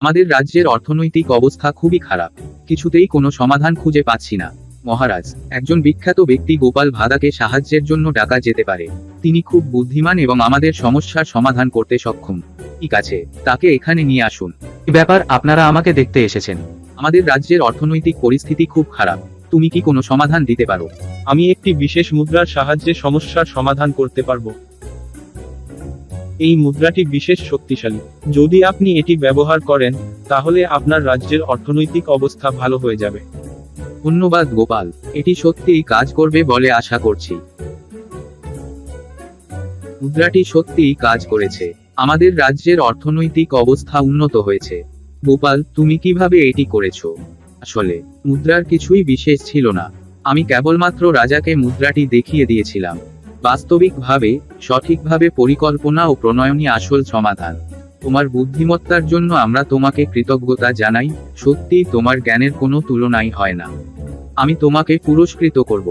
আমাদের রাজ্যের অর্থনৈতিক অবস্থা খুবই খারাপ, কিছুতেই কোনো সমাধান খুঁজে পাচ্ছি না। মহারাজ, একজন বিখ্যাত ব্যক্তি গোপাল ভাদাকে সাহায্যের জন্য ডাকা যেতে পারে। তিনি খুব বুদ্ধিমান এবং আমাদের সমস্যার সমাধান করতে সক্ষম। ঠিক আছে, তাকে এখানে নিয়ে আসুন। কি ব্যাপার, আপনারা আমাকে দেখতে এসেছেন? আমাদের রাজ্যের অর্থনৈতিক পরিস্থিতি খুব খারাপ, তুমি কি কোনো সমাধান দিতে পারো? আমি একটি বিশেষ মুদ্রার সাহায্যে সমস্যার সমাধান করতে পারবো। এই মুদ্রাটি বিশেষ শক্তিশালী। যদি আপনি এটি ব্যবহার করেন, তাহলে আপনার রাজ্যের অর্থনৈতিক অবস্থা ভালো হয়ে যাবে। ধন্যবাদ গোপাল, এটি সত্যিই কাজ করবে বলে আশা করছি। মুদ্রাটি সত্যিই কাজ করেছে, আমাদের রাজ্যের অর্থনৈতিক অবস্থা উন্নত হয়েছে। গোপাল, তুমি কিভাবে এটি করেছো? আসলে মুদ্রার কিছুই বিশেষ ছিল না, আমি কেবলমাত্র রাজাকে মুদ্রাটি দেখিয়ে দিয়েছিলাম। বাস্তবিকভাবে সঠিকভাবে পরিকল্পনা ও প্রণয়নই আসল সমাধান। তোমার বুদ্ধিমত্তার জন্য আমরা তোমাকে কৃতজ্ঞতা জানাই, সত্যিই তোমার জ্ঞানের কোনো তুলনাই হয় না। আমি তোমাকে পুরস্কৃত করব।